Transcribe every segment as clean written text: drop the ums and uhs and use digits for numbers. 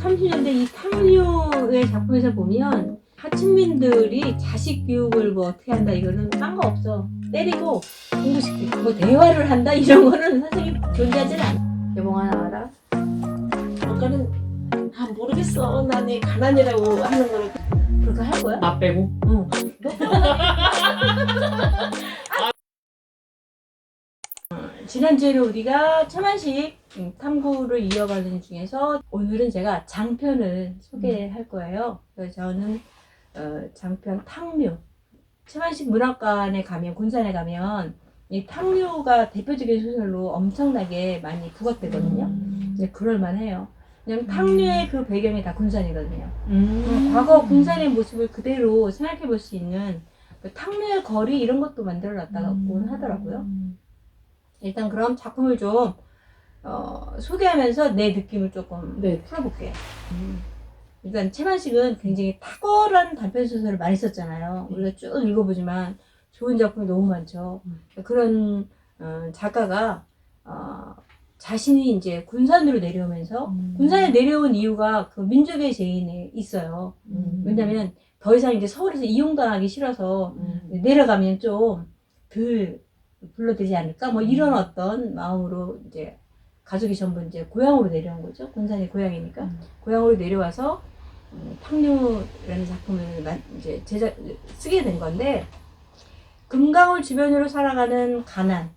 30년대 이 탕류의 작품에서 보면 하층민들이 자식 교육을 뭐 어떻게 한다 이거는 딴 거 없어. 때리고 공부시키고 뭐 대화를 한다 이런 거는 선생님 존재하진 않아. 여봉아 나와라. 아까는 모르겠어. 난 내 가난이라고 하는 거를 그렇게 할 거야? 나 빼고? 응. 지난주에는 우리가 차만식 탐구를 이어가는 중에서 오늘은 제가 장편을 소개할 거예요. 그래서 저는 장편 탕류. 차만식 문학관에 가면, 군산에 가면 이 탕류가 대표적인 소설로 엄청나게 많이 부각되거든요. 이제 그럴만해요. 왜냐면 탕류의 그 배경이 다 군산이거든요. 과거 군산의 모습을 그대로 생각해 볼 수 있는 그 탕류의 거리 이런 것도 만들어 놨다고 하더라고요. 일단 그럼 작품을 좀 소개하면서 내 느낌을 조금 네. 풀어볼게요. 일단 채만식은 굉장히 탁월한 단편소설을 많이 썼잖아요. 우리가 쭉 읽어보지만 좋은 작품이 너무 많죠. 그런 작가가 자신이 이제 군산으로 내려오면서 군산에 내려온 이유가 그 민족의 재인에 있어요. 왜냐면 더 이상 이제 서울에서 이용당하기 싫어서 내려가면 좀 덜 불러들이지 않을까 뭐 이런 어떤 마음으로 이제 가족이 전부 이제 고향으로 내려온 거죠. 군산이 고향이니까 고향으로 내려와서 탕류라는 작품을 이제 쓰게 된 건데 금강울 주변으로 살아가는 가난,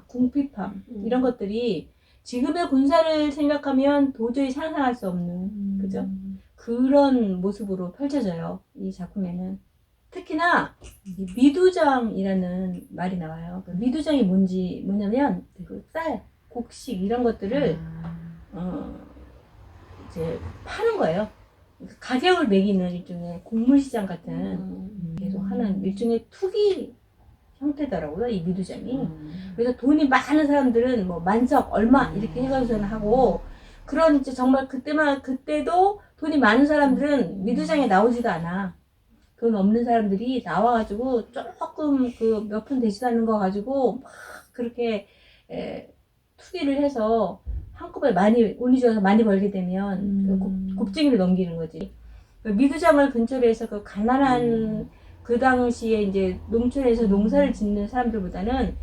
궁핍함 이런 것들이 지금의 군산을 생각하면 도저히 상상할 수 없는 그죠? 그런 모습으로 펼쳐져요. 이 작품에는. 특히나 이 미두장이라는 말이 나와요. 그 미두장이 뭐냐면 그 쌀, 곡식 이런 것들을 이제 파는 거예요. 가격을 매기는 일종의 곡물시장 같은 계속 하는 일종의 투기 형태더라고요. 이 미두장이. 그래서 돈이 많은 사람들은 뭐 만석 얼마 이렇게 해가지고는 하고 그런 이제 정말 그때도 돈이 많은 사람들은 미두장에 나오지도 않아. 돈 없는 사람들이 나와가지고 조금 그 몇 푼 되지도 않는 거 가지고 막 그렇게 투기를 해서 한꺼번에 많이 올리줘서 많이 벌게 되면 곱쟁이를 넘기는 거지. 미두장을 근처로 해서 그 가난한 그 당시에 이제 농촌에서 농사를 짓는 사람들보다는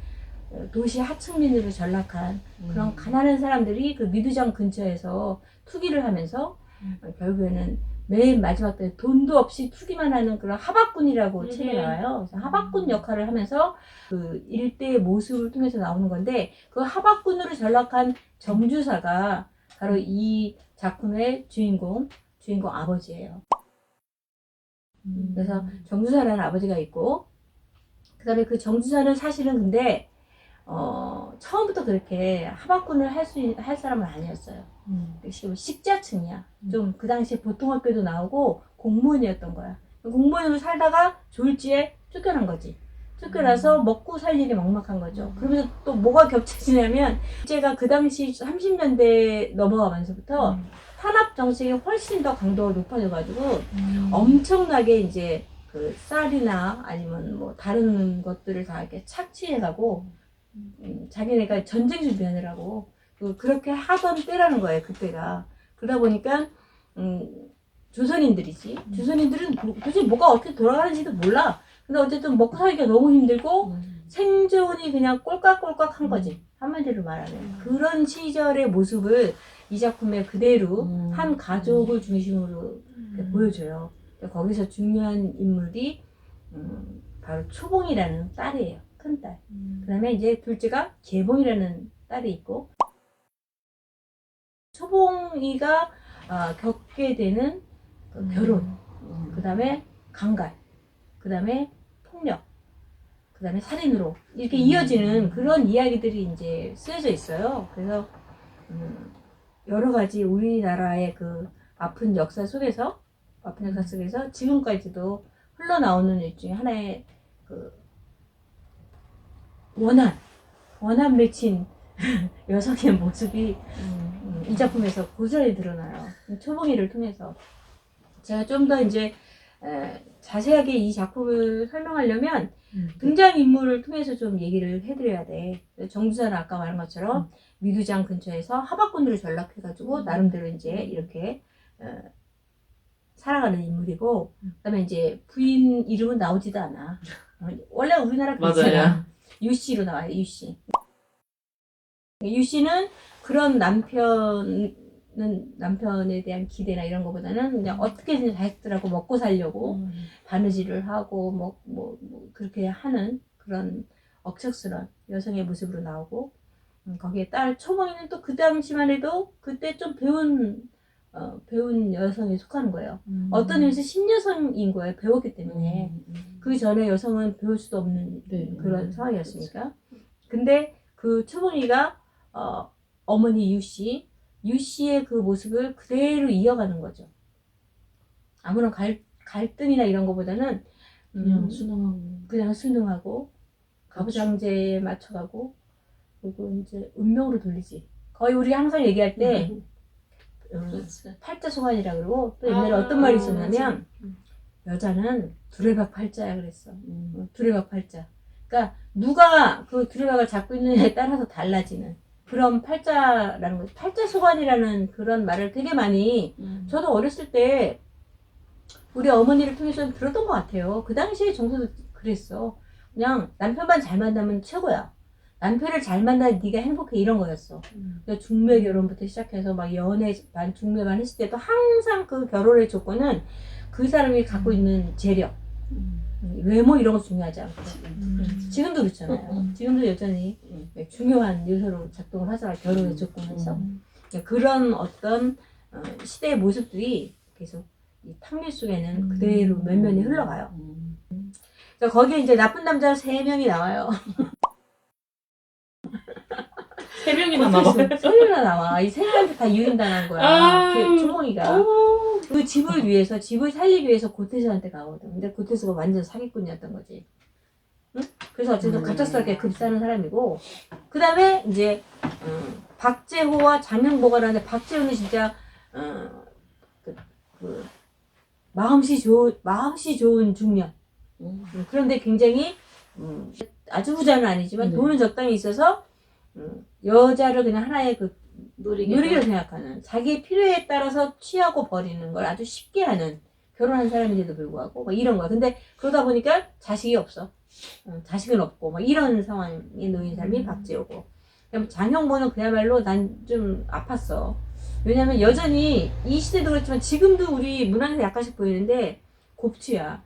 도시 하층민으로 전락한 그런 가난한 사람들이 그 미두장 근처에서 투기를 하면서 결국에는 맨 마지막 때 돈도 없이 투기만 하는 그런 하박군이라고 책에 나와요. 그래서 하박군 역할을 하면서 그 일대의 모습을 통해서 나오는 건데 그 하박군으로 전락한 정주사가 바로 이 작품의 주인공 아버지예요. 그래서 정주사라는 아버지가 있고 그 다음에 그 정주사는 사실은 근데 처음부터 그렇게 하박군을 할 사람은 아니었어요. 식자층이야. 좀 그 당시에 보통학교도 나오고 공무원이었던 거야. 공무원으로 살다가 졸지에 쫓겨난 거지. 쫓겨나서 먹고 살 일이 막막한 거죠. 그러면서 또 뭐가 겹쳐지냐면 제가 그 당시 30년대 넘어가면서부터 탄압 정책이 훨씬 더 강도가 높아져가지고 엄청나게 이제 그 쌀이나 아니면 뭐 다른 것들을 다 이렇게 착취해가고 자기네가 전쟁 준비하느라고 그렇게 하던 때라는 거예요. 그때가. 그러다 보니까 조선인들이지. 조선인들은 도대체 뭐가 어떻게 돌아가는지도 몰라. 근데 어쨌든 먹고 살기가 너무 힘들고 생존이 그냥 꼴깍꼴깍 한 거지. 한마디로 말하면. 그런 시절의 모습을 이 작품에 그대로 한 가족을 중심으로 보여줘요. 거기서 중요한 인물이 바로 초봉이라는 딸이에요. 큰 딸. 그 다음에 이제 둘째가 개봉이라는 딸이 있고 초봉이가 겪게 되는 그 결혼, 그 다음에 강갈, 그 다음에 폭력, 그 다음에 살인으로 이렇게 이어지는 그런 이야기들이 이제 쓰여져 있어요. 그래서 여러 가지 우리나라의 그 아픈 역사 속에서 지금까지도 흘러나오는 일종의 하나의 그 원한 맺힌 여성의 모습이 이 작품에서 고스란히 드러나요. 초봉이를 통해서. 제가 좀 더 이제 자세하게 이 작품을 설명하려면 등장인물을 통해서 좀 얘기를 해드려야 돼. 정주사는 아까 말한 것처럼 미두장 근처에서 하박군으로 전락해가지고 나름대로 이제 이렇게 살아가는 인물이고, 그다음에 이제 부인 이름은 나오지도 않아. 원래 우리나라 맞아요. 그렇잖아. 유씨로 나와요. 유씨. 유씨는 그런 남편에 대한 기대나 이런 거보다는 그냥 어떻게든 자식들하고 먹고 살려고 바느질을 하고 뭐 그렇게 하는 그런 억척스러운 여성의 모습으로 나오고, 거기에 딸 초봉이는 또 그 당시만 해도 그때 좀 배운 여성에 속하는 거예요. 어떤 의미에서 신여성인 거예요. 배웠기 때문에. 그 전에 여성은 배울 수도 없는 네. 그런 상황이었으니까. 근데 그 초봉이가 어머니 유씨의 그 모습을 그대로 이어가는 거죠. 아무런 갈등이나 이런 거보다는 그냥 순응하고 가부장제에 맞춰가고, 그리고 이제 운명으로 돌리지. 거의 우리 항상 얘기할 때 팔자소관이라 그러고, 또 옛날에 어떤 말이 있었냐면 여자는 두레박 팔자야 그랬어. 두레박 팔자. 그러니까 누가 그 두레박을 잡고 있느냐에 따라서 달라지는 그런 팔자라는 거지. 팔자소관이라는 그런 말을 되게 많이 저도 어렸을 때 우리 어머니를 통해서 들었던 것 같아요. 그 당시에 정서도 그랬어. 그냥 남편만 잘 만나면 최고야. 남편을 잘 만나야 네가 행복해, 이런 거였어. 그러니까 중매 결혼부터 시작해서 막 연애 반 중매 반 했을 때도 항상 그 결혼의 조건은 그 사람이 갖고 있는 재력, 외모 이런 거 중요하지 않고. 지금도 그렇잖아요. 지금도 여전히 중요한 요소로 작동을 하잖아, 결혼의 조건에서. 그런 어떤 시대의 모습들이 계속 이 탕밀 속에는 그대로 면면이 흘러가요. 그러니까 거기에 이제 나쁜 남자 3명이 나와요. 3명이나 나와요? 3명이나 나와. 이 3명한테 다 유인당한 거야. 그 초봉이가. 그 집을 위해서, 집을 살리기 위해서 고태수한테 가거든. 근데 고태수가 완전 사기꾼이었던 거지. 응? 그래서 어쨌든 갑작스럽게 급사는 사람이고, 그 다음에 이제 박재호와 장명보가 나는데, 박재호는 진짜 마음씨 좋은 중년. 그런데 굉장히 아주 부자는 아니지만 돈은 적당히 있어서 여자를 그냥 하나의 그 놀이기로 생각하는, 자기의 필요에 따라서 취하고 버리는 걸 아주 쉽게 하는, 결혼한 사람인데도 불구하고 막 이런 거야. 근데 그러다 보니까 자식이 없어. 자식은 없고 막 이런 상황에 놓인 사람이 박재호고, 장형보는 그야말로 난 좀 아팠어. 왜냐면 여전히 이 시대도 그렇지만 지금도 우리 문화에서 약간씩 보이는데 곱추야.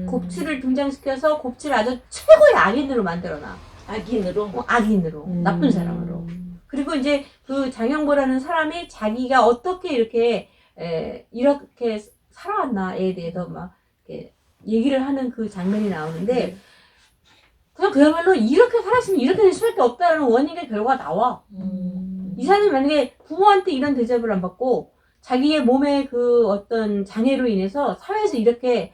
곱추를 등장시켜서 곱추를 아주 최고의 악인으로 만들어놔. 악인으로? 악인으로. 나쁜 사람으로. 그리고 이제 그 장영보라는 사람이 자기가 어떻게 이렇게 살아왔나에 대해서 막 이렇게 얘기를 하는 그 장면이 나오는데, 그냥 그야말로 이렇게 살았으면 이렇게 될 수밖에 없다는 원인의 결과가 나와. 이 사람이 만약에 부모한테 이런 대접을 안 받고 자기의 몸의 그 어떤 장애로 인해서 사회에서 이렇게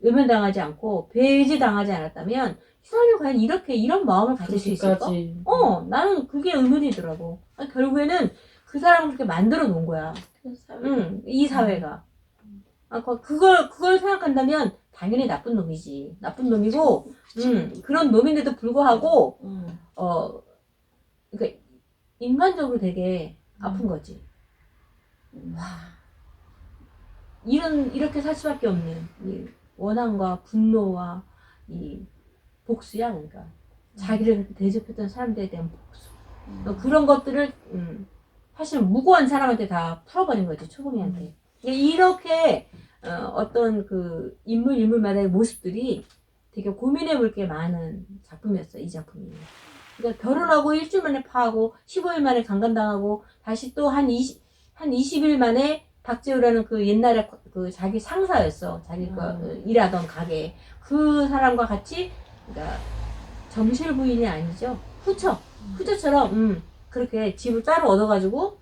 외면당하지 않고 배제당하지 않았다면 이 사람이 과연 이런 마음을 가질 수 있을까? 나는 그게 의문이더라고. 결국에는 그 사람을 그렇게 만들어 놓은 거야. 이 사회가. 그걸 생각한다면 당연히 나쁜 놈이지. 나쁜 놈이고, 그런 놈인데도 불구하고, 그러니까 인간적으로 되게 아픈 거지. 이렇게 살 수밖에 없는 이 원한과 분노와 이 복수야, 그러니까. 자기를 그렇게 대접했던 사람들에 대한 복수. 그런 것들을, 사실 무고한 사람한테 다 풀어버린 거지, 초봉이한테. 이렇게, 어떤 그 인물마다의 모습들이 되게 고민해 볼 게 많은 작품이었어, 이 작품이. 그러니까 결혼하고 일주일 만에 파하고 15일 만에 강간당하고 다시 또 한 20일 만에 박재호라는 그 옛날에 그 자기 상사였어. 자기가 일하던 가게. 그 사람과 같이, 그러니까 정실 부인이 아니죠. 후처처럼, 그렇게 집을 따로 얻어가지고,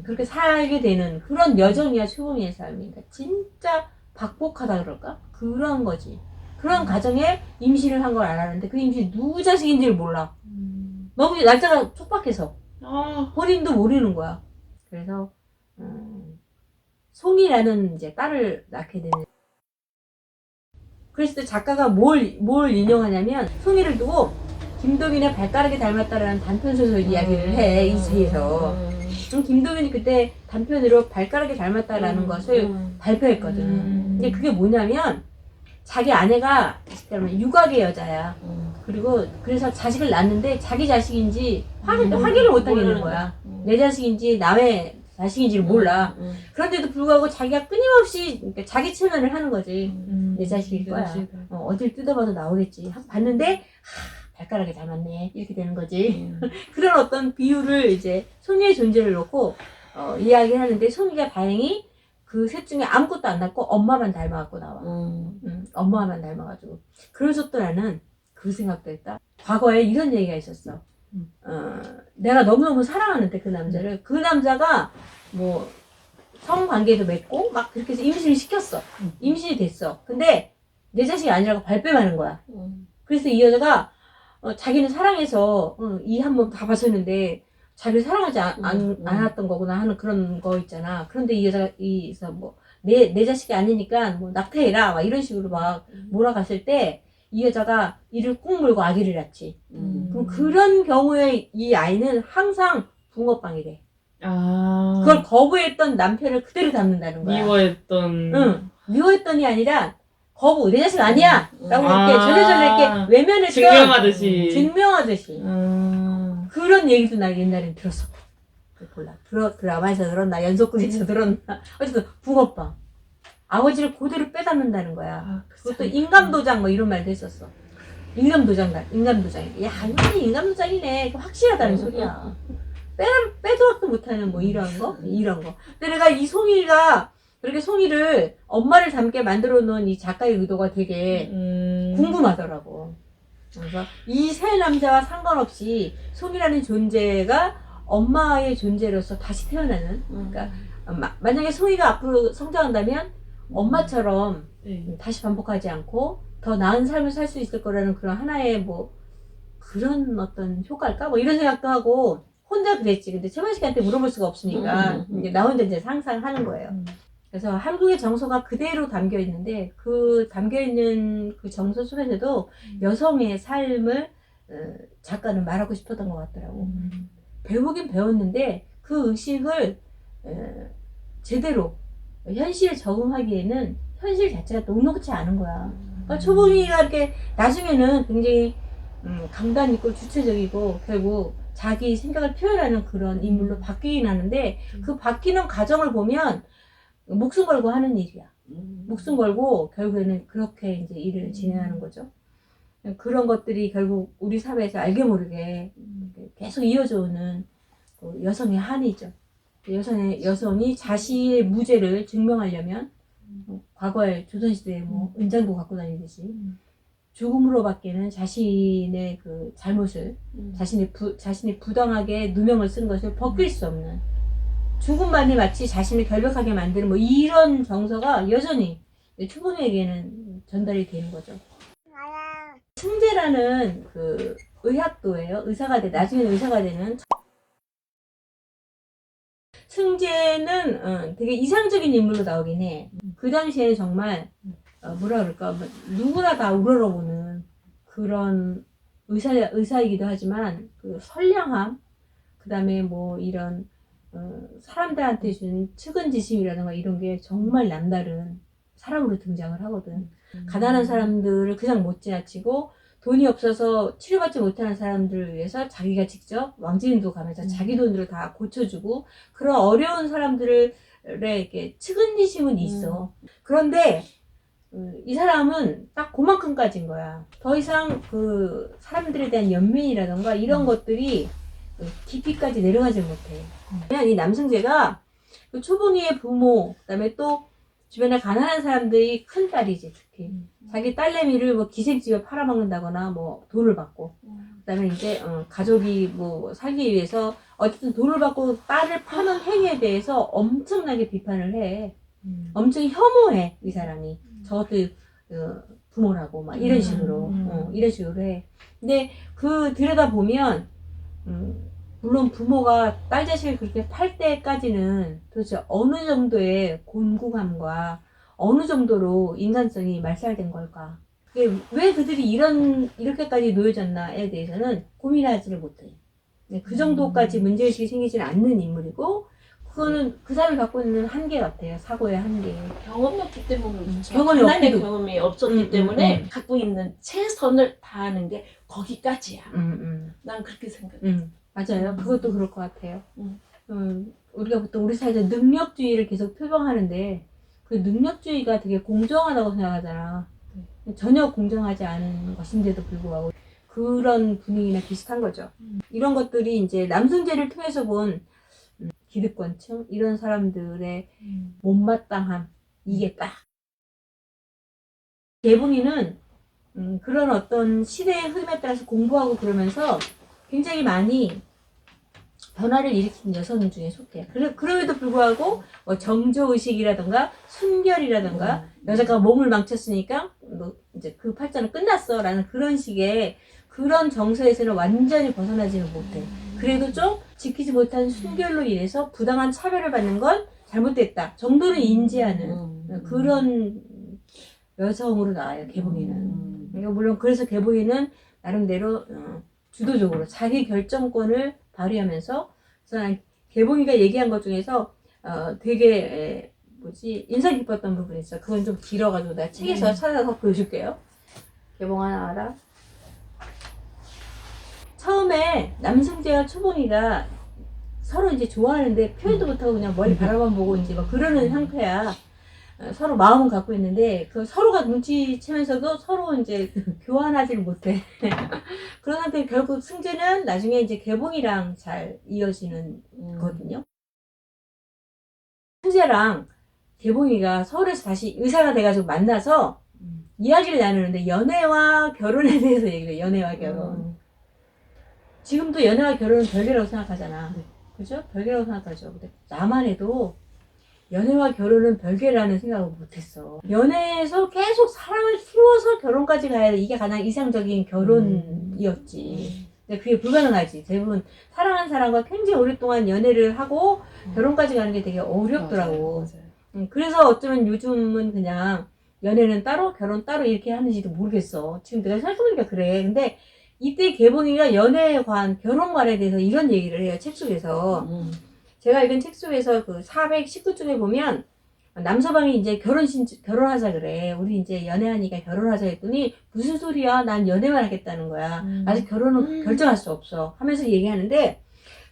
그렇게 살게 되는 그런 여정이야, 초봉이의 삶이. 그러니까 진짜 박복하다 그럴까? 그런 거지. 그런 가정에 임신을 한 걸 알았는데 그 임신이 누구 자식인지를 몰라. 너무 날짜가 촉박해서 본인도 모르는 거야. 그래서 송이라는 이제 딸을 낳게 되는. 그랬을 때 작가가 뭘 인용하냐면, 송이를 두고 김도민의 발가락이 닮았다라는 단편소설 이야기를 해, 이 시에서. 김동윤이 그때 단편으로 발가락이 닮았다라는 것을 발표했거든. 근데 그게 뭐냐면 자기 아내가 육아계 여자야. 그리고 그래서 자식을 낳는데 자기 자식인지 확인을 못 하겠는 거야. 내 자식인지 남의 자식인지를 몰라. 그런데도 불구하고 자기가 끊임없이 그러니까 자기 체면을 하는 거지. 내 자식일 거야. 어딜 뜯어봐도 나오겠지. 하고 봤는데 발가락이 닮았네. 이렇게 되는 거지. 그런 어떤 비유를 이제 송이의 존재를 놓고 이야기하는데 송이가 다행히 그 셋 중에 아무것도 안 닮고 엄마만 닮아갖고 나와. 엄마만 닮아가지고. 그래서 또 나는 그 생각도 했다. 과거에 이런 얘기가 있었어. 내가 너무너무 사랑하는데 그 남자를. 그 남자가 뭐 성관계도 맺고 막 그렇게 해서 임신을 시켰어. 임신이 됐어. 근데 내 자식이 아니라고 발뺌하는 거야. 그래서 이 여자가 자기는 사랑해서 이 한번 가봤었는데 자기를 사랑하지 않았던 거구나 하는 그런 거 있잖아. 그런데 이 여자가 뭐 내 자식이 아니니까 뭐 낙태해라 막 이런 식으로 막 몰아갔을 때 이 여자가 이를 꾹 물고 아기를 낳지. 그럼 그런 경우에 이 아이는 항상 붕어빵이래. 그걸 거부했던 남편을 그대로 닮는다는 거야. 미워했던. 미워했던이 아니라 내 자식 아니야! 라고 이렇게 절레절레 이렇게 외면했던. 증명하듯이. 그런 얘기도 나 옛날엔 들었었고. 몰라. 드라마에서 들었나, 연속극에서 들었나. 어쨌든, 붕어빵. 아버지를 그대로 빼닮는다는 거야. 그것도 인감도장 뭐 이런 말도 했었어. 인감도장. 야, 이거 인감도장이네. 확실하다는 소리야. 빼도 학도 못하는 뭐 이런 거? 근데 내가 이 송이가, 그렇게 송이를 엄마를 닮게 만들어 놓은 이 작가의 의도가 되게 궁금하더라고. 그래서 이 세 남자와 상관없이 송이라는 존재가 엄마의 존재로서 다시 태어나는. 그러니까 만약에 송이가 앞으로 성장한다면 엄마처럼 다시 반복하지 않고 더 나은 삶을 살 수 있을 거라는 그런 하나의 뭐 그런 어떤 효과일까? 뭐 이런 생각도 하고 혼자 그랬지. 근데 최만 씨한테 물어볼 수가 없으니까 이제 나 혼자 이제 상상하는 거예요. 그래서 한국의 정서가 그대로 담겨 있는데 그 담겨 있는 그 정서 속에서도 여성의 삶을 작가는 말하고 싶었던 것 같더라고. 배우긴 배웠는데 그 의식을 제대로 현실에 적응하기에는 현실 자체가 녹록치 않은 거야. 그러니까 초봉이가 이렇게 나중에는 굉장히 강단 있고 주체적이고 결국 자기 생각을 표현하는 그런 인물로 바뀌긴 하는데 그 바뀌는 과정을 보면 목숨 걸고 하는 일이야. 목숨 걸고 결국에는 그렇게 이제 일을 진행하는 거죠. 그런 것들이 결국 우리 사회에서 알게 모르게 계속 이어져 오는 그 여성의 한이죠. 여성이 자신의 무죄를 증명하려면 과거에 조선시대에 뭐 은장도 갖고 다니듯이 죽음으로밖에는 자신의 그 잘못을 자신이 부당하게 누명을 쓴 것을 벗길 수 없는 죽음만이 마치 자신을 결백하게 만드는 뭐 이런 정서가 여전히 초봉에게는 전달이 되는 거죠. 승재라는 그 의학도예요. 나중에는 의사가 되는. 승재는 되게 이상적인 인물로 나오긴 해. 그 당시에는 정말 뭐라 그럴까 누구나 다 우러러보는 그런 의사이기도 하지만 그 선량함, 그 다음에 뭐 이런 사람들한테 주는 측은지심이라든가 이런 게 정말 남다른 사람으로 등장을 하거든. 가난한 사람들을 그냥 못 지나치고 돈이 없어서 치료받지 못하는 사람들을 위해서 자기가 직접 왕진도 가면서 자기 돈으로 다 고쳐주고 그런 어려운 사람들의 이렇게 측은지심은 있어. 그런데 이 사람은 딱 그만큼까지인 거야. 더 이상 그 사람들에 대한 연민이라던가 이런 것들이 깊이까지 내려가지 못해. 그냥 이 남승재가 그 초봉이의 부모, 그 다음에 또 주변에 가난한 사람들이 큰 딸이지, 특히. 자기 딸내미를 뭐 기생집에 팔아먹는다거나 뭐 돈을 받고. 그 다음에 이제, 가족이 뭐 살기 위해서 어쨌든 돈을 받고 딸을 파는 행위에 대해서 엄청나게 비판을 해. 엄청 혐오해, 이 사람이. 저것도 부모라고, 막 이런 식으로. 이런 식으로 해. 근데 들여다보면, 물론 부모가 딸 자식을 그렇게 팔 때까지는 도대체 어느 정도의 곤궁함과 어느 정도로 인간성이 말살된 걸까? 왜 그들이 이렇게까지 놓여졌나에 대해서는 고민하지를 못해. 네, 그 정도까지 문제의식이 생기지는 않는 인물이고, 그거는 그 사람이 갖고 있는 한계 같아요. 사고의 한계. 경험이 없기 때문에 경험이 하나의 없기도. 경험이 없었기 때문에 갖고 있는 최선을 다하는 게 거기까지야. 난 그렇게 생각해. 맞아요. 그것도 그럴 것 같아요. 음. 우리가 보통 우리 사회에서 능력주의를 계속 표방하는데, 그 능력주의가 되게 공정하다고 생각하잖아. 전혀 공정하지 않은 것인데도 불구하고 그런 분위기나 비슷한 거죠. 이런 것들이 이제 남승재를 통해서 본 기득권층 이런 사람들의 못마땅함, 이게 딱 개봉이는 그런 어떤 시대의 흐름에 따라서 공부하고 그러면서 굉장히 많이 변화를 일으킨 여성 중에 속해요. 그럼에도 불구하고 뭐 정조의식이라던가 순결이라던가 여자가 몸을 망쳤으니까 뭐 이제 그 팔자는 끝났어 라는 그런 식의 그런 정서에서는 완전히 벗어나지는 못해. 그래도 좀 지키지 못한 순결로 인해서 부당한 차별을 받는 건 잘못됐다 정도는 인지하는 그런 여성으로 나와요. 개봉이는. 그러니까 물론 그래서 개봉이는 나름대로 주도적으로 자기 결정권을 발휘하면서 저는 개봉이가 얘기한 것 중에서 되게 인상 깊었던 부분이 있어. 그건 좀 길어가지고 내가 책에서 찾아서 보여줄게요. 개봉아 나와라. 처음에 남승재와 초봉이가 서로 이제 좋아하는데 표현도 못하고 그냥 멀리 바라만 보고 이제 막 그러는 상태야. 서로 마음은 갖고 있는데 그 서로가 눈치채면서도 서로 이제 교환하지를 못해. 그런 상태에 결국 승재는 나중에 이제 개봉이랑 잘 이어지는 거거든요. 승재랑 개봉이가 서울에서 다시 의사가 돼가지고 만나서 이야기를 나누는데 연애와 결혼에 대해서 얘기를 해요. 연애와 결혼. 지금도 연애와 결혼은 별개라고 생각하잖아. 그죠? 별개라고 생각하죠. 근데 나만 해도 연애와 결혼은 별개라는 생각을 못했어. 연애에서 계속 사랑을 키워서 결혼까지 가야 돼. 이게 가장 이상적인 결혼이었지. 근데 그게 불가능하지. 대부분 사랑하는 사람과 굉장히 오랫동안 연애를 하고 결혼까지 가는 게 되게 어렵더라고. 맞아요. 그래서 어쩌면 요즘은 그냥 연애는 따로 결혼 따로 이렇게 하는지도 모르겠어. 지금 내가 생각해보니까 그래. 근데 이때 개봉이가 연애에 관한 결혼관에 대해서 이런 얘기를 해요. 책 속에서. 제가 읽은 책 속에서 그 419쪽에 보면 남서방이 이제 결혼하자 그래. 우리 이제 연애하니까 결혼하자 했더니 무슨 소리야? 난 연애만 하겠다는 거야. 아직 결혼은 결정할 수 없어. 하면서 얘기하는데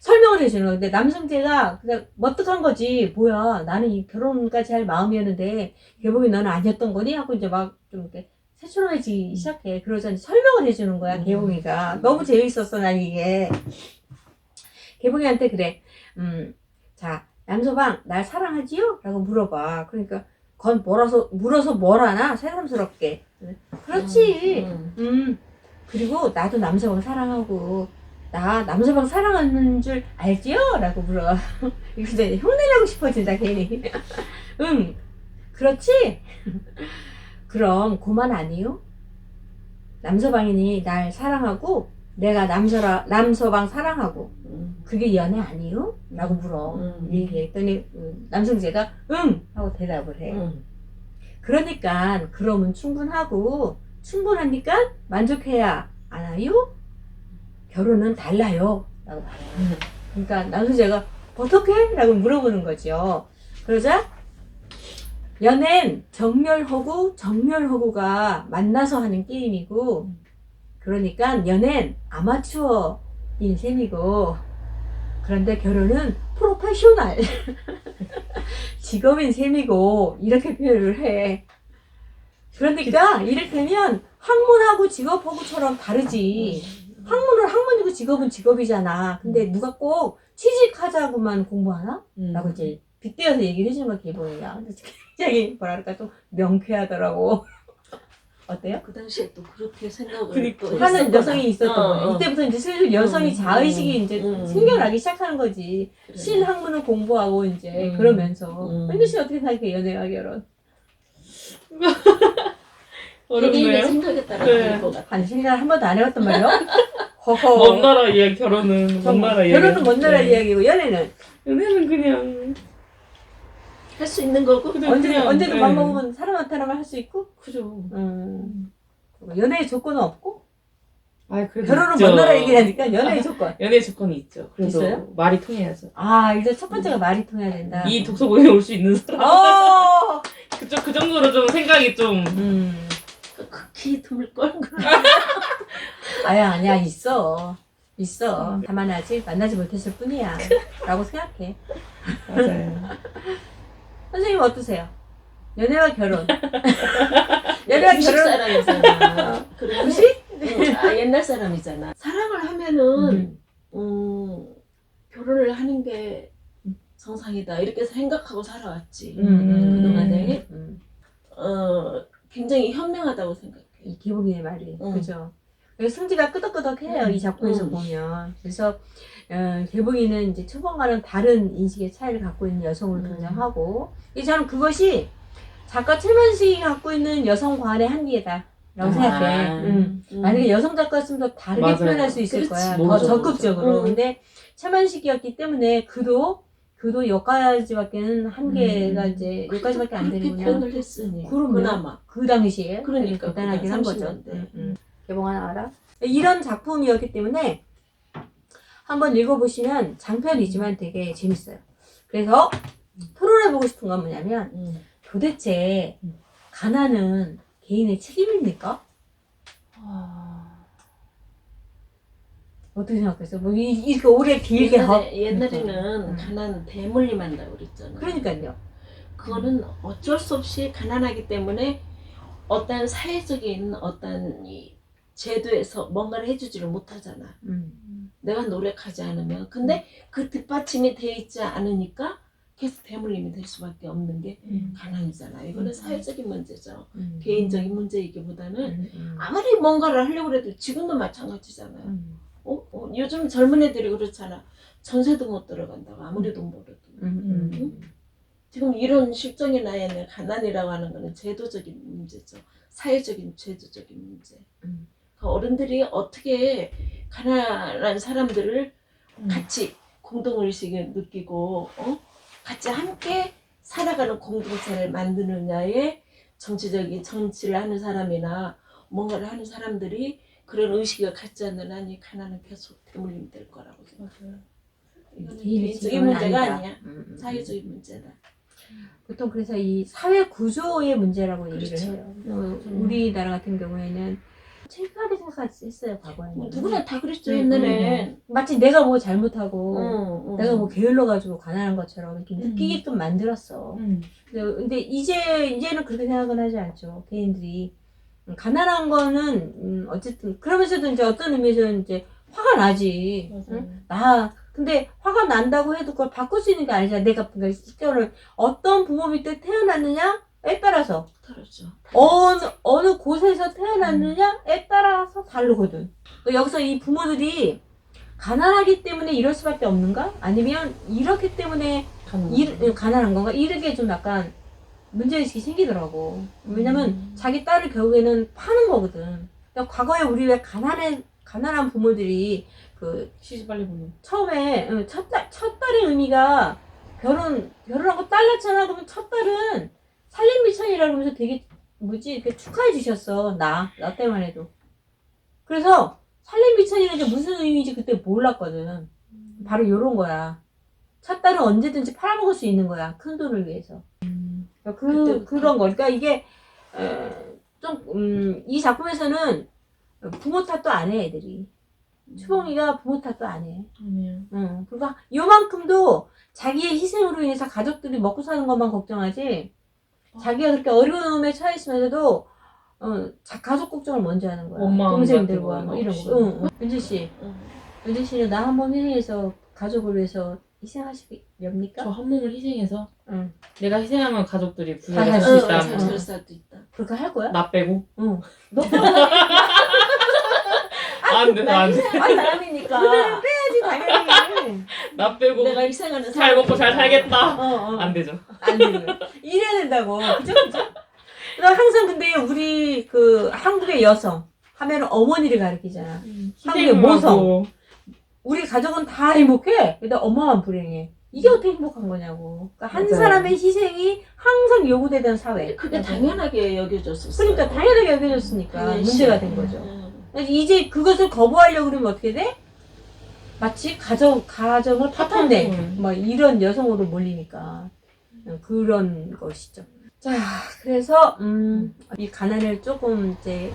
설명을 해주는 거야. 근데 남승재가 그냥 머뜩한 거지. 뭐야? 나는 이 결혼까지 할 마음이었는데 개봉이 너는 아니었던 거니? 하고 이제 막 좀 이렇게 새초롬해지기 시작해. 그러자 설명을 해주는 거야. 개봉이가. 너무 재밌었어. 난 이게. 개봉이한테 그래. 자, 남서방, 날 사랑하지요? 라고 물어봐. 그러니까, 건 물어서 뭘 하나? 새삼스럽게. 그렇지. 그리고 나도 남서방 사랑하고, 나 남서방 사랑하는 줄 알지요? 라고 물어. 근데 흉내내고 싶어진다, 괜히. 응, 그렇지? 그럼, 고만 아니요? 남서방이니 날 사랑하고, 내가 남서방 사랑하고, 그게 연애 아니요? 라고 물어. 얘기했더니 남승재가 응! 하고 대답을 해. 그러니까 그러면 충분하니까 만족해야 하나요? 결혼은 달라요. 라고 말해요. 그러니까 남승재가 어떻게? 라고 물어보는 거죠. 그러자 연애는 정렬허구가 만나서 하는 게임이고 그러니까 연애는 아마추어인 셈이고 그런데 결혼은 프로페셔널 직업인 셈이고 이렇게 표현을 해. 그러니까 이를테면 학문하고 직업하고처럼 다르지. 학문은 학문이고 직업은 직업이잖아. 근데 누가 꼭 취직하자고만 공부하나? 라고 이제 빗대어서 얘기를 해주는 거 개봉이야. 굉장히 뭐랄까 좀 명쾌하더라고. 어때요? 그 당시에 또 그렇게 생각을 또 하는 했었구나. 여성이 있었던 거예요. 이때부터 이제 슬슬 여성이 자의식이 이제 생겨나기 시작하는 거지. 그래. 신학문을 공부하고 이제 그러면서. 현주 씨 어떻게 생각해? 연애와 결혼. 개개인의 어렵네요. 생각에 따라 네. 다를 것 같아. 아니 생각 한 번도 안 해봤단 말이야? 허허. 먼 나라 이야기, 결혼은 먼 나라 이야기. 결혼은 먼 나라 이야기고 연애는 연애는 그냥 할 수 있는 거고. 언제든 네. 맘 먹으면 사람한테 할 수 있고. 그죠. 연애의 조건은 없고. 아, 그래도 결혼을 있죠. 만나라 얘기하니까 연애의 조건. 연애 조건이 있죠. 그래도 있어요? 말이 통해야죠. 아, 일단 첫 번째가 말이 통해야 된다. 이 독서 모임에 올 수 있는 사람. 어! 그 정도로 좀 생각이 좀. 극히 드물걸. 아니야, 있어. 있어. 다만 아직 만나지 못했을 뿐이야. 라고 생각해. 맞아요. 선생님 어떠세요? 연애와 결혼. 연애와 주식 결혼. 사람이잖아. 그리고 주식? 옛날 사람이잖아. 사랑을 하면은 결혼을 하는 게 정상이다 이렇게 생각하고 살아왔지. 그동안에 굉장히 현명하다고 생각해. 이 기복이의 말이. 응. 그죠? 그래서 승지가 끄덕끄덕해요. 이 작품에서 보면. 그래서 개봉이는 이제 초반과는 다른 인식의 차이를 갖고 있는 여성으로 등장하고, 저는 그것이 작가 최만식이 갖고 있는 여성관의 한계다. 라고 생각해. 만약에 여성 작가였으면 더 다르게 맞아요. 표현할 수 있을 그렇지. 거야. 맞아, 더 적극적으로. 맞아. 근데 최만식이었기 때문에 그도 여기까지밖에는 한계가 이제 여기까지밖에 안 그렇게 되는구나. 표현을 했으니. 그럼요. 그나마. 그 당시에 그러니까, 대단하긴 한 거죠. 30년대. 개봉하나 알아? 이런 작품이었기 때문에 한번 읽어보시면 장편이지만 되게 재밌어요. 그래서 토론해보고 싶은 건 뭐냐면 도대체 가난은 개인의 책임입니까? 어떻게 생각했어요? 뭐 이렇게 오래 길게 옛날에는 가난은 대물림한다고 그랬잖아. 그러니까요. 그거는 어쩔 수 없이 가난하기 때문에 어떤 사회적인 어떤 이 제도에서 뭔가를 해주지를 못하잖아. 내가 노력하지 않으면. 근데 그 뒷받침이 돼 있지 않으니까 계속 대물림이 될 수밖에 없는 게 가난이잖아. 이거는 사회적인 문제죠. 개인적인 문제이기보다는 아무리 뭔가를 하려고 해도 지금도 마찬가지잖아요. 요즘 젊은 애들이 그렇잖아. 전세도 못 들어간다고 아무리 돈 벌어도. 지금 이런 실정이나 에는 가난이라고 하는 거는 제도적인 문제죠. 사회적인 제도적인 문제. 그 어른들이 어떻게 가난한 사람들을 같이 공동의식을 느끼고 같이 함께 살아가는 공동체를 만드느냐에 정치를 하는 사람이나 뭔가를 하는 사람들이 그런 의식을 갖지 않는 한 이 가난은 계속 대물림이 될 거라고 생각해요. 이거는 개인적인 문제가 아니야. 사회적인 문제다. 보통 그래서 이 사회 구조의 문제라고 얘기를 해요. 우리나라 같은 경우에는 창피하게 생각했어요, 과거에는. 누구나 다 그랬죠, 옛날에. 마치 내가 뭐 잘못하고 내가 뭐 게을러가지고 가난한 것처럼 이렇게 느끼게끔 만들었어. 근데 이제는 그렇게 생각은 하지 않죠. 개인들이. 가난한 거는 어쨌든 그러면서도 이제 어떤 의미에서는 이제 화가 나지. 근데 화가 난다고 해도 그걸 바꿀 수 있는 게 아니잖아. 내가 그러니까 어떤 부모 밑에 태어났느냐에 따라서 그렇죠. 어느 곳에서 태어났느냐에 따라서 다르거든. 여기서 이 부모들이 가난하기 때문에 이럴 수밖에 없는가? 아니면 이렇기 때문에 가난한 건가? 이렇게 좀 약간 문제의식이 생기더라고. 왜냐면 자기 딸을 결국에는 파는 거거든. 그러니까 과거에 우리 왜 가난한 부모들이 시집 빨리 보는. 처음에 첫 딸의 의미가 결혼하고 딸 낳잖아. 그러면 첫 딸은 살림미천이라 그러면서 되게 이렇게 축하해 주셨어. 나 때만 해도. 그래서 살림미천이라는 게 무슨 의미인지 그때 몰랐거든. 바로 요런 거야. 첫 딸은 언제든지 팔아먹을 수 있는 거야. 큰 돈을 위해서. 그런 거. 그러니까 이게 이 작품에서는 부모 탓도 안 해, 애들이. 추봉이가 부모 탓도 안 해. 그러니까 요만큼도 자기의 희생으로 인해서 가족들이 먹고 사는 것만 걱정하지, 자기가 그렇게 어려움에 처해 있으면서도 가족 걱정을 먼저 하는 거야. 동생들과 뭐 이런 거. 은지 씨는 나 한 몸 희생해서 가족을 위해서 희생하시렵니까? 저 한 몸을 희생해서 응. 내가 희생하면 가족들이 다 부자가 할 될 수 수 있다. 있다. 될 수도 있다. 그렇게 할 거야? 나 빼고. 너 안 돼, 안 돼. 사람이니까. 빼야지, 당연히. 나 빼고 내가 희생하는 잘 먹고 잘 살겠다. 안 되죠. 안 되는 거야. 이래야 된다고. 그죠? 그럼 항상 근데 우리 한국의 여성 하면 어머니를 가리키잖아. 한국의 모성. 우리 가족은 다 행복해. 근데 엄마만 불행해. 이게 어떻게 행복한 거냐고. 그러니까 한 맞아요. 사람의 희생이 항상 요구되던 사회. 그게 당연하게 여겨졌었어. 그러니까 당연하게 여겨졌으니까 문제가 된 거죠. 이제 그것을 거부하려고 그러면 어떻게 돼? 마치 가정을 파탄내. 뭐 이런 여성으로 몰리니까. 그런 것이죠. 자, 그래서, 이 가난을 조금 이제,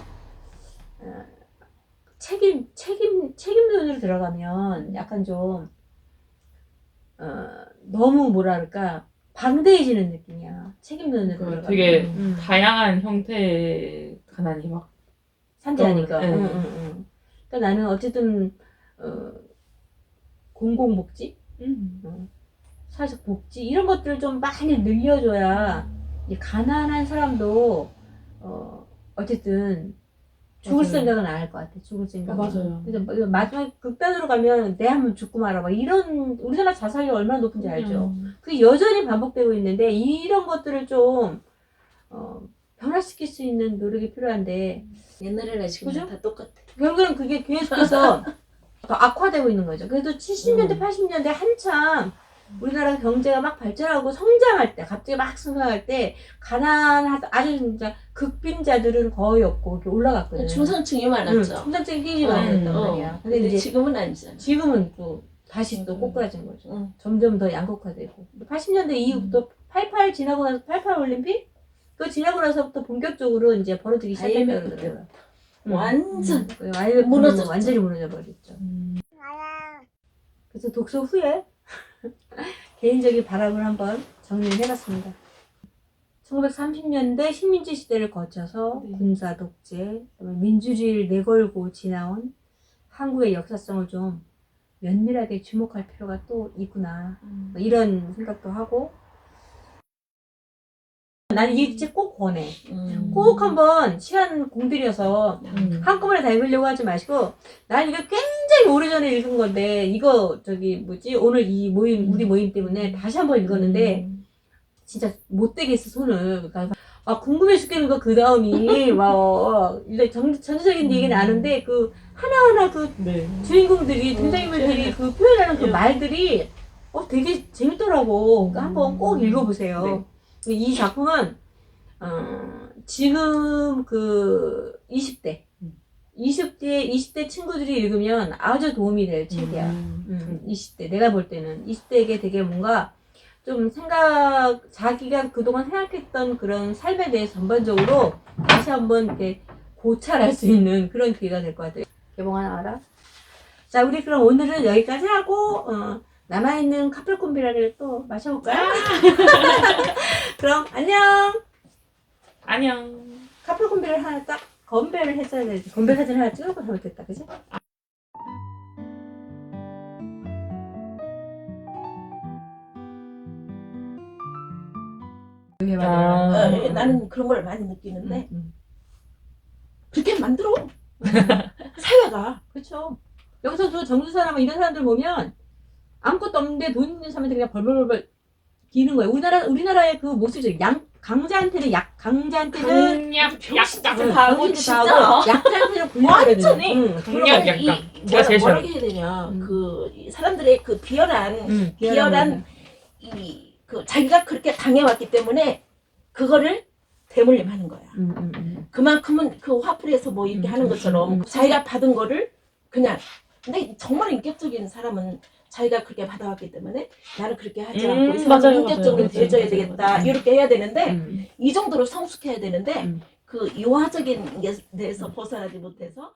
책임론으로 들어가면 약간 좀, 너무 뭐랄까, 방대해지는 느낌이야. 책임론으로 들어가면. 되게 다양한 형태의 가난이 막 산재하니까. 네. 그러니까 나는 어쨌든, 공공복지? 사회적 복지? 이런 것들을 좀 많이 늘려줘야, 이 가난한 사람도, 어쨌든, 죽을 맞아요. 생각은 안 할 것 같아. 죽을 생각은. 맞아요. 그래서 마지막 극단으로 가면 내 한번 죽고 말아. 막 이런, 우리나라 자살률이 얼마나 높은지 알죠? 그게 여전히 반복되고 있는데, 이런 것들을 좀, 변화시킬 수 있는 노력이 필요한데, 옛날이나 지금이나 그죠? 다 똑같아. 결국은 그게 계속해서 더 악화되고 있는 거죠. 그래도 70년대, 80년대 한참 우리나라 경제가 막 발전하고 성장할 때, 갑자기 막 성장할 때, 가난하다, 아주 진짜 극빈자들은 거의 없고 이렇게 올라갔거든요. 중산층이 많았죠. 중산층이 끼리 많았단 말이야. 근데 근데 이제 지금은 아니잖아. 지금은 또 다시 또 꼬꾸라진 거죠. 응. 점점 더 양극화되고. 80년대 이후부터 88 지나고 나서 88 올림픽? 그거 지나고 나서부터 본격적으로 이제 벌어지기 시작했다고 IMF 그러더라고요. 완전 IMF 무너졌죠. 완전히 무너져 버렸죠. 그래서 독서 후에 개인적인 바람을 한번 정리를 해봤습니다. 1930년대 식민지 시대를 거쳐서 네. 군사 독재, 민주주의를 내걸고 지나온 한국의 역사성을 좀 면밀하게 주목할 필요가 또 있구나. 뭐 이런 생각도 하고, 나는 이 책 꼭 권해. 꼭 한번 시간 공들여서 한꺼번에 다 읽으려고 하지 마시고, 난 이거 굉장히 오래전에 읽은 건데, 이거 오늘 이 모임, 우리 모임 때문에 다시 한번 읽었는데, 진짜 못되겠어, 손을. 그러니까 궁금해 죽겠는 거, 그 다음이, 전체적인 얘기는 아는데, 그, 하나하나 네. 주인공들이, 등장인물들이 그 표현하는 그 말들이, 되게 재밌더라고. 그러니까 한번 꼭 읽어보세요. 이 작품은, 지금 20대 친구들이 읽으면 아주 도움이 될 책이야. 20대. 내가 볼 때는 20대에게 되게 뭔가 좀 자기가 그동안 생각했던 그런 삶에 대해 전반적으로 다시 한번 이렇게 고찰할 수 있는 그런 기회가 될 것 같아요. 개봉하나 알아? 자, 우리 그럼 오늘은 여기까지 하고, 남아있는 카펠콤비라를 또 마셔볼까요? 그럼 안녕! 안녕. 카펠콤비를 하나 딱 건배를 했어야 되지. 건배 사진 하나 찍을 거 잘못했다, 그치? 나는 그런 걸 많이 느끼는데 그렇게 만들어. 사회가. 그쵸. 여기서 저 정주사람 이런 사람들 보면 아무것도 없는데 돈 있는 사람한테 그냥 벌벌벌 기는 거예요. 우리나라의 그 모습이 강자한테는 강약, 병신같은 약간. 하고 진짜. 약자한테는 완전히. 강약, 약간. 제가 제일 뭐라고 싫어요. 해야 되냐. 이 사람들의 그 비열한 자기가 그렇게 당해왔기 때문에 그거를 대물림하는 거야. 그만큼은 그 화풀이에서 뭐 이렇게 하는 것처럼 자기가 받은 거를 그냥. 근데 정말 인격적인 사람은 자기가 그렇게 받아왔기 때문에 나는 그렇게 하지 않고 이 사람은 맞아요, 인격적으로 맞아요. 대해줘야 되겠다 이렇게 해야 되는데 이 정도로 성숙해야 되는데 그 유화적인 게 대해서 벗어나지 못해서